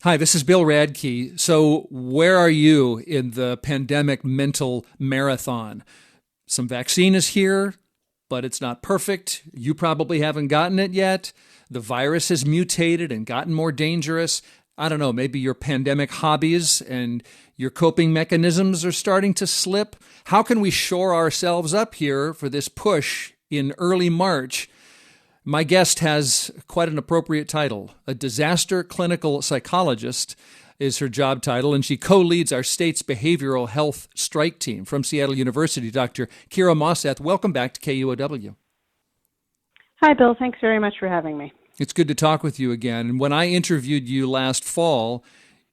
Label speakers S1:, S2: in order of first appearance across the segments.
S1: Hi, this is Bill Radke. So, where are you in the pandemic mental marathon? Some vaccine is here, but it's not perfect. You probably haven't gotten it yet. The virus has mutated and gotten more dangerous. I don't know, maybe your pandemic hobbies and your coping mechanisms are starting to slip. How can we shore ourselves up here for this push in early March? My guest has quite an appropriate title. A disaster clinical psychologist is her job title, and she co-leads our state's behavioral health strike team. From Seattle University, Dr. Kira Mosseth, welcome back to KUOW.
S2: Hi, Bill. Thanks very much for having me.
S1: It's good to talk with you again. And when I interviewed you last fall,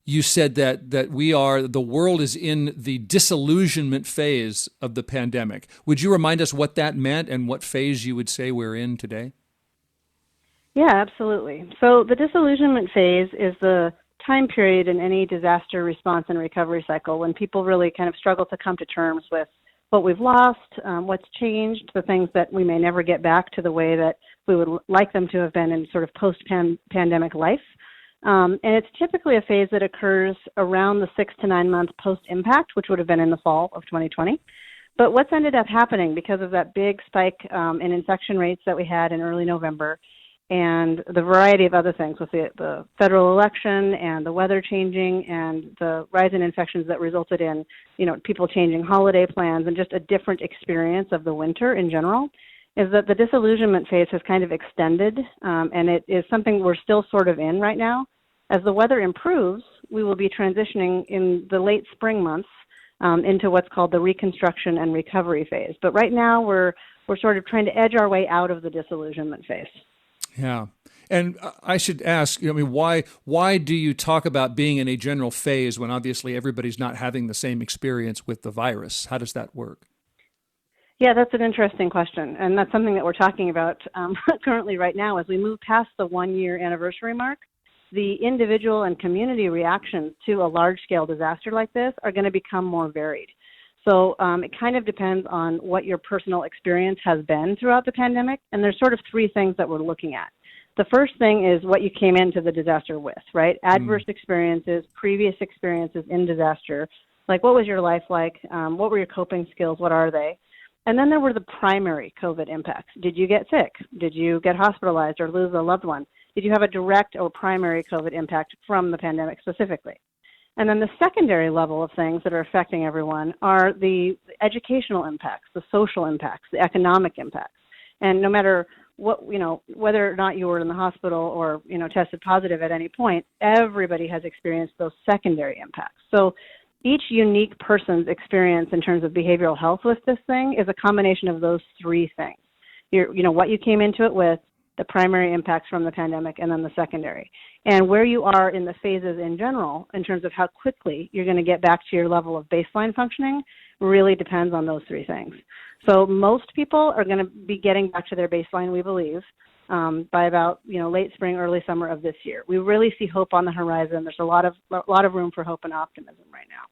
S1: you said that the world is in the disillusionment phase of the pandemic. Would you remind us what that meant and what phase you would say we're in today?
S2: Yeah, absolutely. So the disillusionment phase is the time period in any disaster response and recovery cycle when people really kind of struggle to come to terms with what we've lost, what's changed, the things that we may never get back to the way that we would like them to have been in sort of post-pandemic life. And it's typically a phase that occurs around the 6 to 9 month post-impact, which would have been in the fall of 2020. But what's ended up happening because of that big spike in infection rates that we had in early November and the variety of other things with the federal election and the weather changing and the rise in infections that resulted in, people changing holiday plans and just a different experience of the winter in general, is that the disillusionment phase has kind of extended, and it is something we're still sort of in right now. As the weather improves, we will be transitioning in the late spring months into what's called the reconstruction and recovery phase. But right now we're sort of trying to edge our way out of the disillusionment phase.
S1: Yeah. And I should ask, why do you talk about being in a general phase when obviously everybody's not having the same experience with the virus? How does that work?
S2: Yeah, that's an interesting question. And that's something that we're talking about currently right now. As we move past the 1-year anniversary mark, the individual and community reactions to a large-scale disaster like this are going to become more varied. So it kind of depends on what your personal experience has been throughout the pandemic. And there's sort of 3 things that we're looking at. The first thing is what you came into the disaster with, right? Adverse experiences, previous experiences in disaster. Like, what was your life like? What were your coping skills? What are they? And then there were the primary COVID impacts. Did you get sick? Did you get hospitalized or lose a loved one? Did you have a direct or primary COVID impact from the pandemic specifically? And then the secondary level of things that are affecting everyone are the educational impacts, the social impacts, the economic impacts. And no matter what, whether or not you were in the hospital or, tested positive at any point, everybody has experienced those secondary impacts. So each unique person's experience in terms of behavioral health with this thing is a combination of those 3 things. What you came into it with, the primary impacts from the pandemic, and then the secondary. And where you are in the phases in general, in terms of how quickly you're going to get back to your level of baseline functioning, really depends on those 3 things. So most people are going to be getting back to their baseline, we believe, by about late spring, early summer of this year. We really see hope on the horizon. There's a lot of room for hope and optimism right now.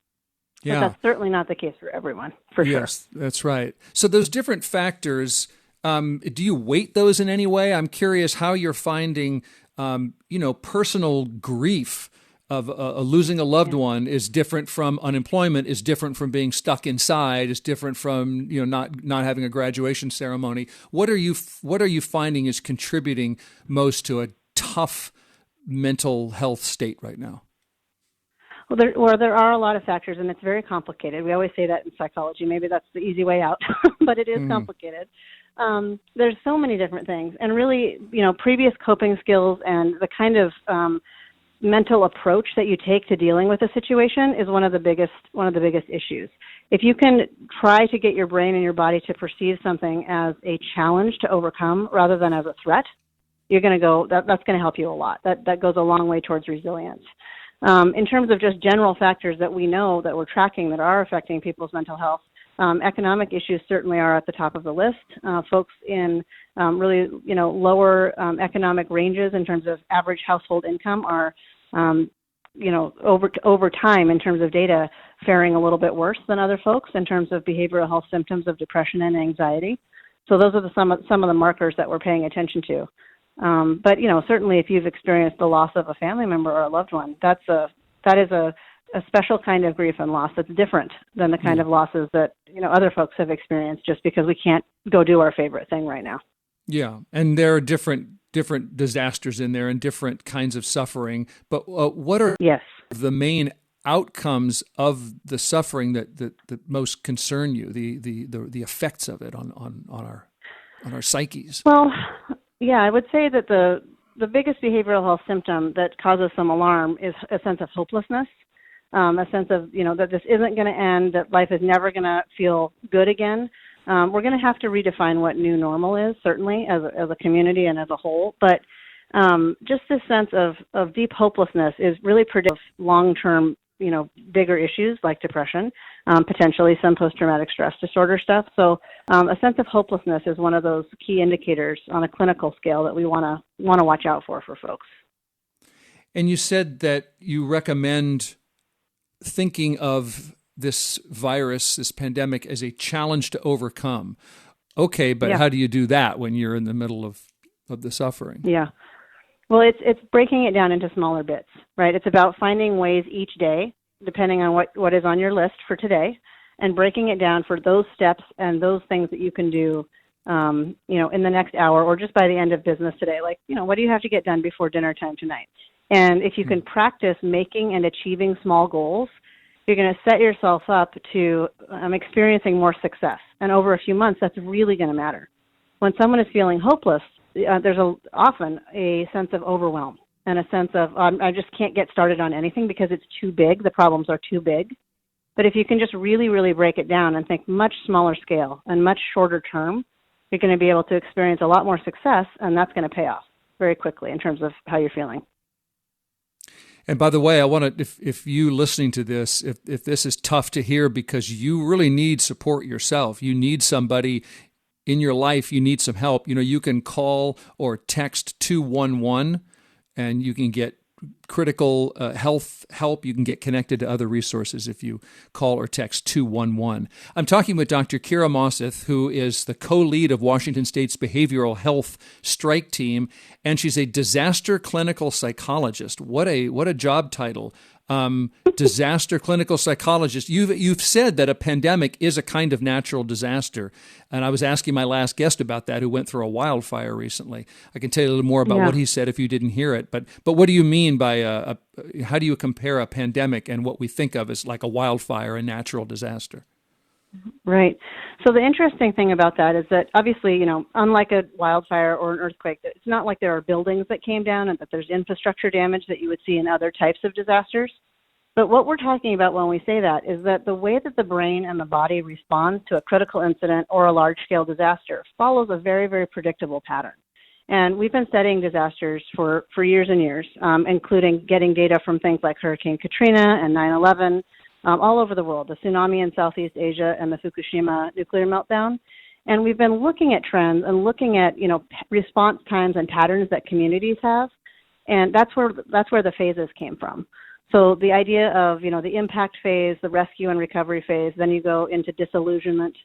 S1: Yeah.
S2: But that's certainly not the case for everyone, for sure.
S1: Yes, that's right. So those different factors, do you weight those in any way? I'm curious how you're finding, personal grief of losing a loved one is different from unemployment, is different from being stuck inside, is different from not having a graduation ceremony. What are you finding is contributing most to a tough mental health state right now?
S2: Well, there are a lot of factors, and it's very complicated. We always say that in psychology. Maybe that's the easy way out, but it is complicated. There's so many different things, and really, previous coping skills and the kind of mental approach that you take to dealing with a situation is one of the biggest issues. If you can try to get your brain and your body to perceive something as a challenge to overcome rather than as a threat, you're going to go. That's going to help you a lot. That goes a long way towards resilience. In terms of just general factors that we know that we're tracking that are affecting people's mental health, economic issues certainly are at the top of the list. Folks in really, lower economic ranges in terms of average household income are, over time in terms of data faring a little bit worse than other folks in terms of behavioral health symptoms of depression and anxiety. So those are some of the markers that we're paying attention to. But certainly if you've experienced the loss of a family member or a loved one, that is a special kind of grief and loss that's different than the kind of losses that other folks have experienced just because we can't go do our favorite thing right now.
S1: Yeah, and there are different disasters in there and different kinds of suffering. But what are the main outcomes of the suffering that most concern you? The effects of it on our psyches.
S2: Well, yeah, I would say that the biggest behavioral health symptom that causes some alarm is a sense of hopelessness, a sense of that this isn't going to end, that life is never going to feel good again. We're going to have to redefine what new normal is, certainly, as a community and as a whole. But just this sense of deep hopelessness is really predictive of long-term, bigger issues like depression, potentially some post-traumatic stress disorder stuff. So a sense of hopelessness is one of those key indicators on a clinical scale that we want to watch out for folks.
S1: And you said that you recommend thinking of this virus, this pandemic, as a challenge to overcome. Okay, but how do you do that when you're in the middle of the suffering?
S2: Yeah. Well, it's breaking it down into smaller bits, right? It's about finding ways each day, depending on what is on your list for today, and breaking it down for those steps and those things that you can do, in the next hour or just by the end of business today. Like, what do you have to get done before dinner time tonight? And if you can practice making and achieving small goals, you're going to set yourself up to experiencing more success. And over a few months, that's really going to matter. When someone is feeling hopeless, there's often a sense of overwhelm and a sense of, I just can't get started on anything because it's too big. The problems are too big. But if you can just really, really break it down and think much smaller scale and much shorter term, you're going to be able to experience a lot more success, and that's going to pay off very quickly in terms of how you're feeling.
S1: And by the way, I want to, if you listening to this, if this is tough to hear because you really need support yourself, you need somebody in your life, you need some help, you can call or text 211 and you can get critical health help. You can get connected to other resources if you call or text 211. I'm talking with Dr. Kira Mosseth, who is the co-lead of Washington State's Behavioral Health Strike Team, and she's a disaster clinical psychologist. What a job title. Disaster clinical psychologist. You've said that a pandemic is a kind of natural disaster, and I was asking my last guest about that, who went through a wildfire recently. I can tell you a little more about what he said if you didn't hear it. But what do you mean by how do you compare a pandemic and what we think of as like a wildfire, a natural disaster?
S2: Right. So the interesting thing about that is that obviously, unlike a wildfire or an earthquake, it's not like there are buildings that came down and that there's infrastructure damage that you would see in other types of disasters. But what we're talking about when we say that is that the way that the brain and the body responds to a critical incident or a large-scale disaster follows a very, very predictable pattern. And we've been studying disasters for years and years, including getting data from things like Hurricane Katrina and 9/11, all over the world, the tsunami in Southeast Asia and the Fukushima nuclear meltdown. And we've been looking at trends and looking at, response times and patterns that communities have. And that's where the phases came from. So the idea of, the impact phase, the rescue and recovery phase, then you go into disillusionment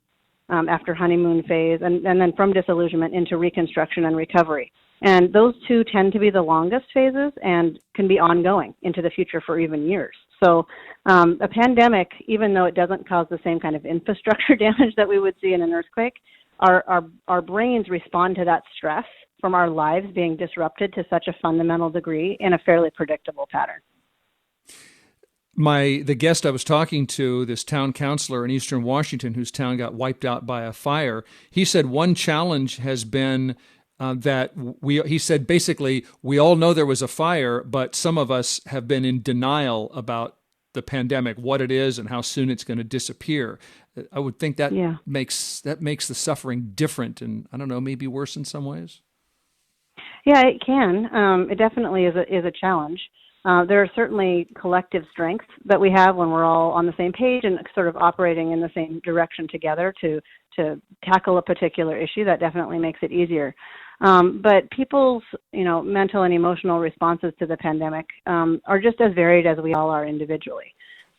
S2: after honeymoon phase, and then from disillusionment into reconstruction and recovery. And those two tend to be the longest phases and can be ongoing into the future for even years. So a pandemic, even though it doesn't cause the same kind of infrastructure damage that we would see in an earthquake, our brains respond to that stress from our lives being disrupted to such a fundamental degree in a fairly predictable pattern.
S1: The guest I was talking to, this town councilor in Eastern Washington, whose town got wiped out by a fire, he said one challenge has been he said basically we all know there was a fire, but some of us have been in denial about the pandemic, what it is and how soon it's going to disappear. I would think that makes the suffering different and, I don't know, maybe worse in some ways.
S2: Yeah, it can. It definitely is a challenge. There are certainly collective strengths that we have when we're all on the same page and sort of operating in the same direction together to tackle a particular issue. That definitely makes it easier. But people's, mental and emotional responses to the pandemic are just as varied as we all are individually.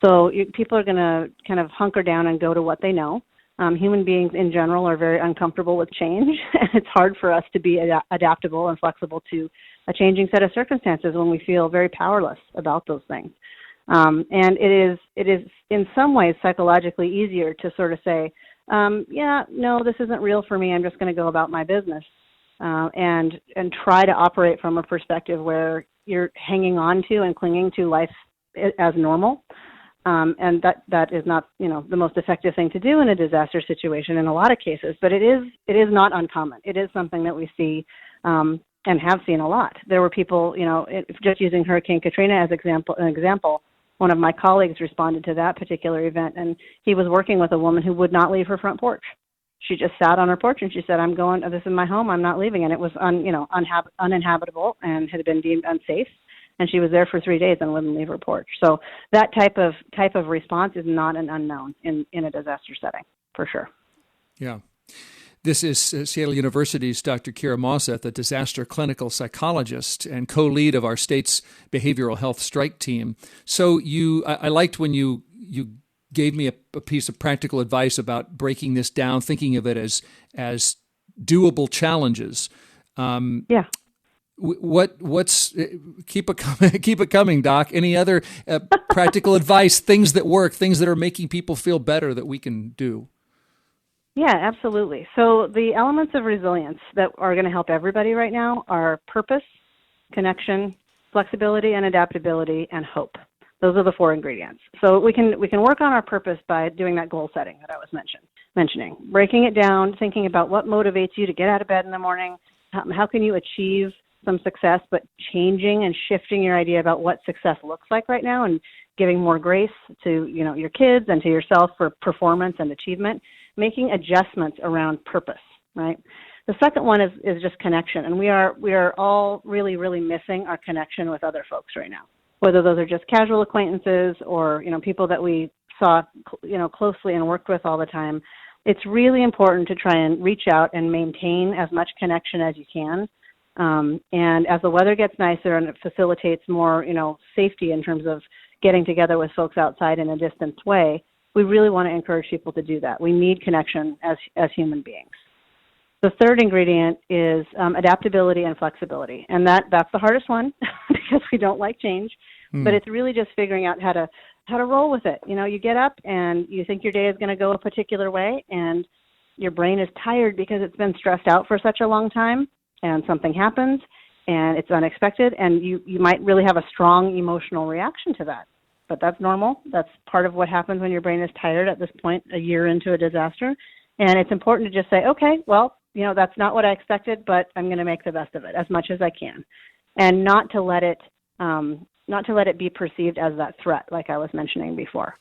S2: So people are going to kind of hunker down and go to what they know. Human beings in general are very uncomfortable with change, and it's hard for us to be adaptable and flexible to a changing set of circumstances when we feel very powerless about those things. And it is in some ways psychologically easier to sort of say, yeah, no, this isn't real for me. I'm just going to go about my business, and try to operate from a perspective where you're hanging on to and clinging to life as normal. And that is not, the most effective thing to do in a disaster situation in a lot of cases, but it is not uncommon. It is something that we see, and have seen a lot. There were people, just using Hurricane Katrina as an example, one of my colleagues responded to that particular event, and he was working with a woman who would not leave her front porch. She just sat on her porch and she said, this is my home, I'm not leaving. And it was uninhabitable and had been deemed unsafe. And she was there for 3 days and wouldn't leave her porch. So that type of response is not an unknown in a disaster setting, for sure.
S1: Yeah. This is Seattle University's Dr. Kira Mosseth, a disaster clinical psychologist and co-lead of our state's behavioral health strike team. So I liked when you gave me a piece of practical advice about breaking this down, thinking of it as doable challenges.
S2: Yeah.
S1: What's keep it coming, Doc? Any other practical advice, things that work, things that are making people feel better that we can do?
S2: Yeah, absolutely. So the elements of resilience that are going to help everybody right now are purpose, connection, flexibility and adaptability, and hope. Those are the 4 ingredients. So we can work on our purpose by doing that goal setting that I was mentioning, breaking it down, thinking about what motivates you to get out of bed in the morning. How can you achieve some success, but changing and shifting your idea about what success looks like right now, and giving more grace to your kids and to yourself for performance and achievement, making adjustments around purpose, right? The second one is just connection, and we are all really, really missing our connection with other folks right now, whether those are just casual acquaintances or people that we saw closely and worked with all the time. It's really important to try and reach out and maintain as much connection as you can. And as the weather gets nicer and it facilitates more, safety in terms of getting together with folks outside in a distanced way, we really want to encourage people to do that. We need connection as human beings. The third ingredient is adaptability and flexibility, and that's the hardest one because we don't like change. But it's really just figuring out how to roll with it. You get up and you think your day is going to go a particular way, and your brain is tired because it's been stressed out for such a long time, and something happens, and it's unexpected, and you might really have a strong emotional reaction to that. But that's normal. That's part of what happens when your brain is tired at this point, a year into a disaster. And it's important to just say, okay, well, that's not what I expected, but I'm going to make the best of it as much as I can, and not to let it be perceived as that threat, like I was mentioning before.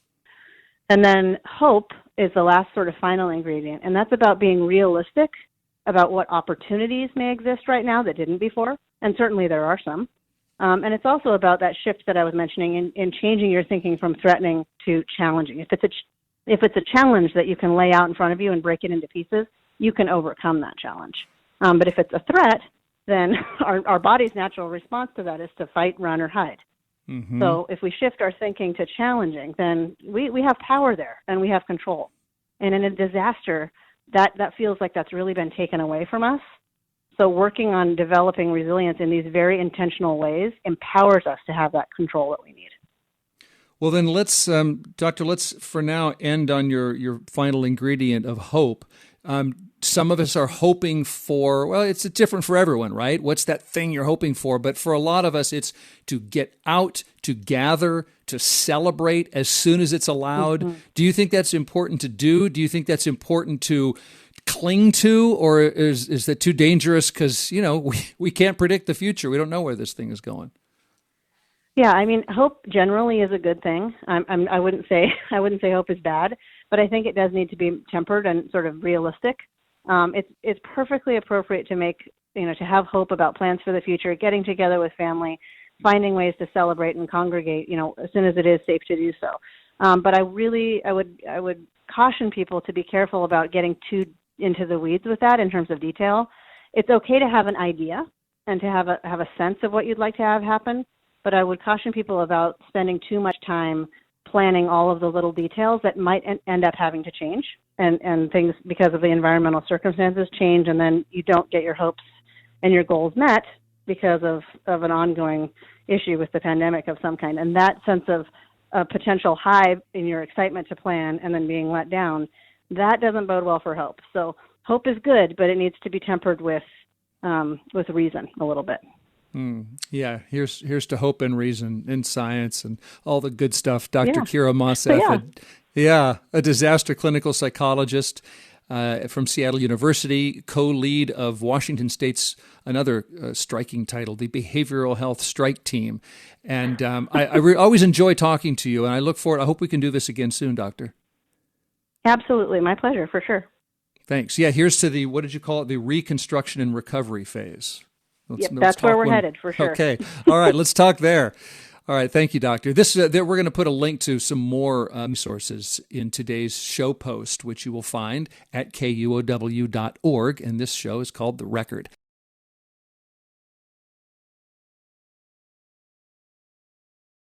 S2: And then hope is the last sort of final ingredient, and that's about being realistic about what opportunities may exist right now that didn't before, and certainly there are some. And it's also about that shift that I was mentioning in changing your thinking from threatening to challenging. If it's a challenge that you can lay out in front of you and break it into pieces, you can overcome that challenge. But if it's a threat, then our body's natural response to that is to fight, run, or hide. Mm-hmm. So if we shift our thinking to challenging, then we have power there and we have control. And in a disaster, that feels like that's really been taken away from us. So working on developing resilience in these very intentional ways empowers us to have that control that we need.
S1: Well, then let's, Doctor, let's for now end on your final ingredient of hope. Some of us are hoping for, well, it's different for everyone, right? What's that thing you're hoping for? But for a lot of us, it's to get out, to gather, to celebrate as soon as it's allowed. Mm-hmm. Do you think that's important to do? Do you think that's important to cling to, or is that too dangerous because, we can't predict the future. We don't know where this thing is going.
S2: Yeah, I mean, hope generally is a good thing. I wouldn't say hope is bad, but I think it does need to be tempered and sort of realistic. It's perfectly appropriate to have hope about plans for the future, getting together with family, finding ways to celebrate and congregate, as soon as it is safe to do so. But I would caution people to be careful about getting too into the weeds with that in terms of detail. It's okay to have an idea and to have a sense of what you'd like to have happen, but I would caution people about spending too much time planning all of the little details that might end up having to change and things because of the environmental circumstances change, and then you don't get your hopes and your goals met because of an ongoing issue with the pandemic of some kind. And that sense of potential high in your excitement to plan and then being let down, that doesn't bode well for hope. So hope is good, but it needs to be tempered with reason a little bit.
S1: Yeah, here's to hope and reason in science and all the good stuff. Dr. Kira Mossef, a disaster clinical psychologist from Seattle University, co-lead of Washington State's another striking title, the Behavioral Health Strike Team. And I always enjoy talking to you, and I look forward. I hope we can do this again soon, Doctor.
S2: Absolutely, my pleasure, for sure.
S1: Thanks. Yeah, here's to the, what did you call it, the reconstruction and recovery phase.
S2: That's where we're headed, for sure.
S1: Okay. All right. Let's talk there. All right. Thank you, Doctor. We're going to put a link to some more resources in today's show post, which you will find at kuow.org. And this show is called The Record.